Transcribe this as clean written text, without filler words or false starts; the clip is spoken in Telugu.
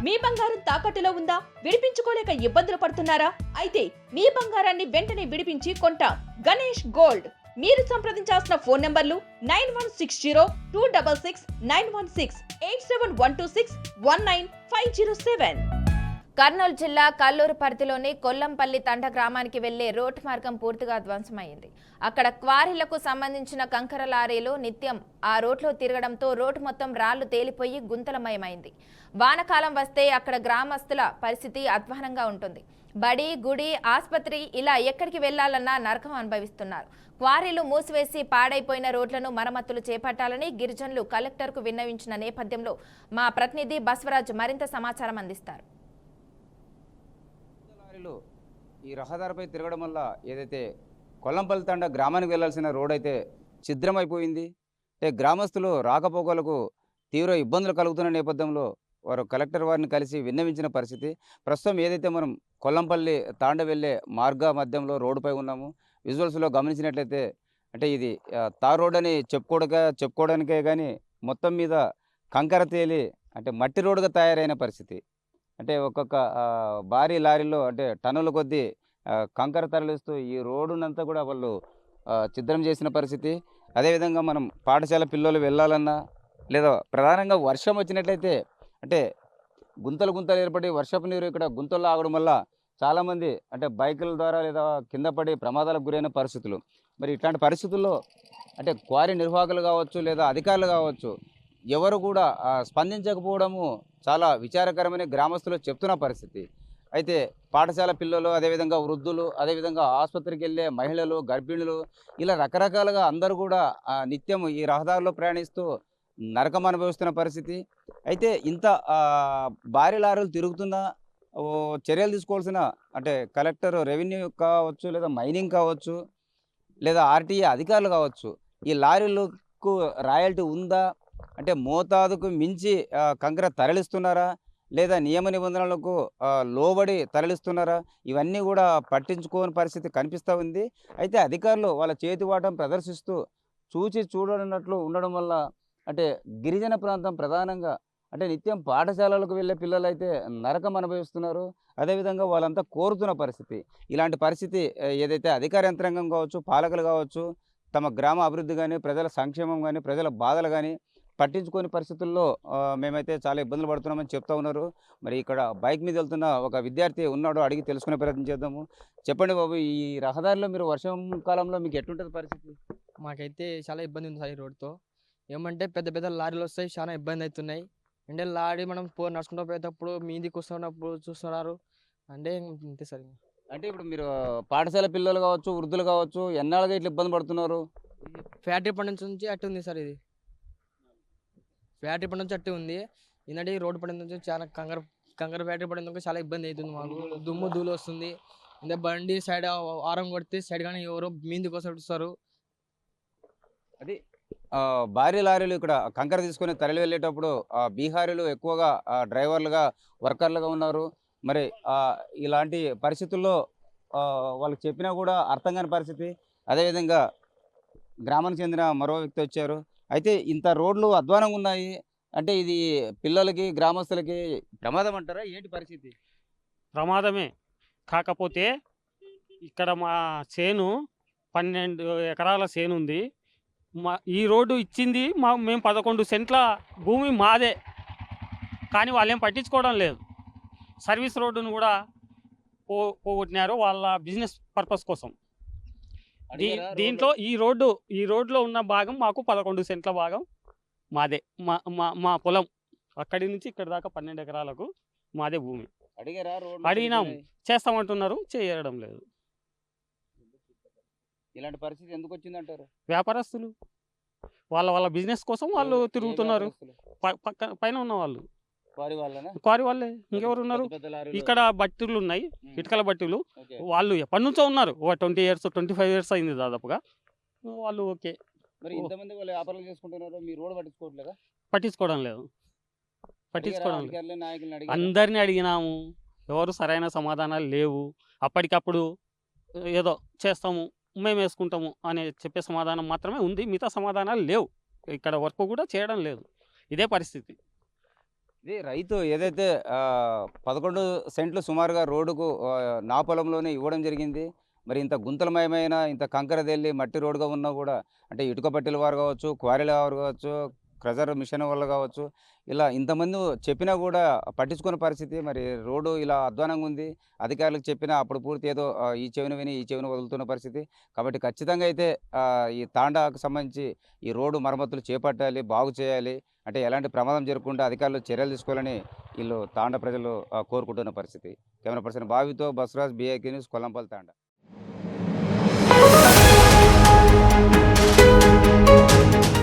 మీ బంగారం తాకట్టులో ఉందా? విడిపించుకోలేక ఇబ్బందులు పడుతున్నారా? అయితే మీ బంగారాన్ని వెంటనే విడిపించి కొంటాం. గణేష్ గోల్డ్. మీరు సంప్రదించాల్సిన ఫోన్ నంబర్లు 9160-266-916, 8712619507. కర్నూలు జిల్లా కల్లూరు పరిధిలోని కొల్లంపల్లి తండ గ్రామానికి వెళ్లే రోడ్డు మార్గం పూర్తిగా ధ్వంసమైంది. అక్కడ క్వారీలకు సంబంధించిన కంకర లారీలు నిత్యం ఆ రోడ్లో తిరగడంతో రోడ్డు మొత్తం రాళ్లు తేలిపోయి గుంతలమయమైంది. వానకాలం వస్తే అక్కడ గ్రామస్తుల పరిస్థితి అధ్వానంగా ఉంటుంది. బడి, గుడి, ఆసుపత్రి ఇలా ఎక్కడికి వెళ్లాలన్నా నరకం అనుభవిస్తున్నారు. క్వారీలు మూసివేసి పాడైపోయిన రోడ్లను మరమ్మతులు చేపట్టాలని గిరిజనులు కలెక్టర్కు విన్నవించిన నేపథ్యంలో మా ప్రతినిధి బసవరాజ్ మరింత సమాచారం అందిస్తారు. ఈ రహదారిపై తిరగడం వల్ల ఏదైతే కొల్లంపల్లి తండ గ్రామానికి వెళ్లాల్సిన రోడ్ అయితే ఛిద్రమైపోయింది. అంటే గ్రామస్తులు రాకపోకలకు తీవ్ర ఇబ్బందులు కలుగుతున్న నేపథ్యంలో వారు కలెక్టర్ వారిని కలిసి విన్నవించిన పరిస్థితి. ప్రస్తుతం ఏదైతే మనం కొల్లంపల్లి తాండ వెళ్ళే మార్గ మధ్యంలో రోడ్డుపై ఉన్నాము. విజువల్స్లో గమనించినట్లయితే అంటే ఇది తార్ రోడ్ అని చెప్పుకోవడానికే కానీ మొత్తం మీద కంకర తేలి అంటే మట్టి రోడ్డుగా తయారైన పరిస్థితి. అంటే ఒక్కొక్క భారీ లారీలో అంటే టన్నుల కొద్దీ కంకర తరలిస్తూ ఈ రోడ్డునంతా కూడా వాళ్ళు ఛిద్రం చేసిన పరిస్థితి. అదేవిధంగా మనం పాఠశాల పిల్లలు వెళ్ళాలన్నా లేదా ప్రధానంగా వర్షం వచ్చినట్లయితే అంటే గుంతలు ఏర్పడి వర్షపు నీరు ఇక్కడ గుంతల్లో ఆగడం వల్ల చాలామంది అంటే బైకుల ద్వారా లేదా కింద పడి ప్రమాదాలకు గురైన పరిస్థితులు. మరి ఇట్లాంటి పరిస్థితుల్లో అంటే క్వారీ నిర్వాహకులు కావచ్చు లేదా అధికారులు కావచ్చు ఎవరు కూడా స్పందించకపోవడము చాలా విచారకరమని గ్రామస్తులు చెప్తున్న పరిస్థితి. అయితే పాఠశాల పిల్లలు, అదేవిధంగా వృద్ధులు, అదేవిధంగా ఆసుపత్రికి వెళ్ళే మహిళలు, గర్భిణులు ఇలా రకరకాలుగా అందరూ కూడా నిత్యం ఈ రహదారిలో ప్రయాణిస్తూ నరకం అనుభవిస్తున్న పరిస్థితి. అయితే ఇంత భారీ లారీలు తిరుగుతున్న చర్యలు తీసుకోవాల్సిన అంటే కలెక్టర్, రెవెన్యూ కావచ్చు లేదా మైనింగ్ కావచ్చు లేదా ఆర్టీఏ అధికారులు కావచ్చు ఈ లారీలకు రాయల్టీ ఉందా, అంటే మోతాదుకు మించి కంకర తరలిస్తున్నారా లేదా నియమ నిబంధనలకు లోబడి తరలిస్తున్నారా, ఇవన్నీ కూడా పట్టించుకోని పరిస్థితి కనిపిస్తూ ఉంది. అయితే అధికారులు వాళ్ళ చేతివాటం ప్రదర్శిస్తూ చూడనట్లు ఉండడం వల్ల అంటే గిరిజన ప్రాంతం ప్రధానంగా అంటే నిత్యం పాఠశాలలకు వెళ్ళే పిల్లలు అయితే నరకం అనుభవిస్తున్నారు. అదేవిధంగా వాళ్ళంతా కోరుతున్న పరిస్థితి. ఇలాంటి పరిస్థితి ఏదైతే అధికార యంత్రాంగం కావచ్చు, పాలకులు కావచ్చు తమ గ్రామ అభివృద్ధి కానీ, ప్రజల సంక్షేమం కానీ, ప్రజల బాధలు కానీ పట్టించుకోని పరిస్థితుల్లో మేమైతే చాలా ఇబ్బందులు పడుతున్నామని చెప్తా ఉన్నారు. మరి ఇక్కడ బైక్ మీద వెళ్తున్న ఒక విద్యార్థి ఉన్నాడు, అడిగి తెలుసుకునే ప్రయత్నం చేద్దాము. చెప్పండి బాబు, ఈ రహదారిలో మీరు వర్షం కాలంలో మీకు ఎట్లుంటుంది పరిస్థితి? మాకైతే చాలా ఇబ్బంది ఉంది సార్ ఈ రోడ్తో. ఏమంటే పెద్ద పెద్ద లారీలు వస్తాయి, చాలా ఇబ్బంది అవుతున్నాయి. అంటే లారీ మనం నడుచుకుంటూ పోయేటప్పుడు మీదికి వస్తున్నప్పుడు చూస్తున్నారు అంటే అంతే సార్. అంటే ఇప్పుడు మీరు పాఠశాల పిల్లలు కావచ్చు, వృద్ధులు కావచ్చు ఎన్నాళ్ళుగా ఇట్లా ఇబ్బంది పడుతున్నారు? ఫ్యాక్టరీ పని నుంచి అట్టు ఉంది సార్, ఇది ఫ్యాక్టరీ పని నుంచి అట్టు ఉంది. ఏంటంటే ఈ రోడ్డు పడిన నుంచి చాలా కంకర ఫ్యాక్టరీ పడిన చాలా ఇబ్బంది అవుతుంది మాకు. దుమ్ము ధూళి వస్తుంది. అంటే బండి సైడ్ ఆరం కొడితే సైడ్ కానీ ఎవరో మీందుకు వస్తారు. అది భారీ లారీలు ఇక్కడ కంకర తీసుకొని తరలి వెళ్ళేటప్పుడు బీహారీలు ఎక్కువగా డ్రైవర్లుగా, వర్కర్లుగా ఉన్నారు. మరి ఇలాంటి పరిస్థితుల్లో వాళ్ళకి చెప్పినా కూడా అర్థం కాని పరిస్థితి. అదేవిధంగా గ్రామానికి చెందిన మరో వ్యక్తి వచ్చారు. అయితే ఇంత రోడ్లు అధ్వానంగా ఉన్నాయి అంటే ఇది పిల్లలకి, గ్రామస్తులకి ప్రమాదం అంటారా, ఏంటి పరిస్థితి? ప్రమాదమే. కాకపోతే ఇక్కడ మా చేను 12 ఎకరాల చేను ఉంది. ఈ రోడ్డు ఇచ్చింది మేము 11 సెంట్ల భూమి మాదే, కానీ వాళ్ళేం పట్టించుకోవడం లేదు. సర్వీస్ రోడ్డును కూడా పోగొట్టినారు వాళ్ళ బిజినెస్ పర్పస్ కోసం. దీంట్లో ఈ రోడ్లో ఉన్న భాగం మాకు 11 సెంట్ల భాగం మాదే. మా పొలం అక్కడి నుంచి ఇక్కడ దాకా 12 ఎకరాలకు మాదే భూమి. అడిగినాం, చేస్తామంటున్నారు, చేయడం లేదు. ఇలాంటి పరిస్థితి ఎందుకు వచ్చిందంటారు? వ్యాపారస్తులు వాళ్ళ బిజినెస్ కోసం వాళ్ళు తిరుగుతున్నారు. పైన ఉన్న వాళ్ళు క్వారీ వాళ్ళే, ఇంకెవరు ఉన్నారు? ఇక్కడ బట్టీలు ఉన్నాయి, ఇటుకల బట్టీలు. వాళ్ళు ఎప్పటి నుంచో ఉన్నారు, 20 years 25 years అయింది దాదాపుగా. వాళ్ళు ఓకే. పట్టించుకోవడం లేదు. అందరినీ అడిగినాము, ఎవరు సరైన సమాధానాలు లేవు. అప్పటికప్పుడు ఏదో చేస్తాము, మేము వేసుకుంటాము అనే చెప్పే సమాధానం మాత్రమే ఉంది, మిగతా సమాధానాలు లేవు. ఇక్కడ వర్క్ కూడా చేయడం లేదు. ఇదే పరిస్థితి. ఇది రైతు ఏదైతే 11 సెంట్లు సుమారుగా రోడ్డుకు నా పొలంలోనే ఇవ్వడం జరిగింది. మరి ఇంత గుంతలమయమైన, ఇంత కంకరదెల్లి మట్టి రోడ్డుగా ఉన్నా కూడా అంటే ఇటుక పట్టీల వారు కావచ్చు, క్వారీల వారు కావచ్చు, క్రజర్ మిషన్ వల్ల కావచ్చు, ఇలా ఇంతమంది చెప్పినా కూడా పట్టించుకునే పరిస్థితి. మరి రోడ్డు ఇలా అధ్వానంగా ఉంది. అధికారులకు చెప్పినా అప్పుడు పూర్తి ఏదో ఈ చెవిన విని ఈ చెవిన వదులుతున్న పరిస్థితి. కాబట్టి ఖచ్చితంగా అయితే ఈ తాండాకు సంబంధించి ఈ రోడ్డు మరమ్మతులు చేపట్టాలి, బాగు చేయాలి. అంటే ఎలాంటి ప్రమాదం జరగకుండా అధికారులు చర్యలు తీసుకోవాలని వీళ్ళు తాండా ప్రజలు కోరుకుంటున్న పరిస్థితి. కెమెరా పర్సన్ బావితో బసవరాజ్, BIK న్యూస్, కొల్లంపల్లి తాండా.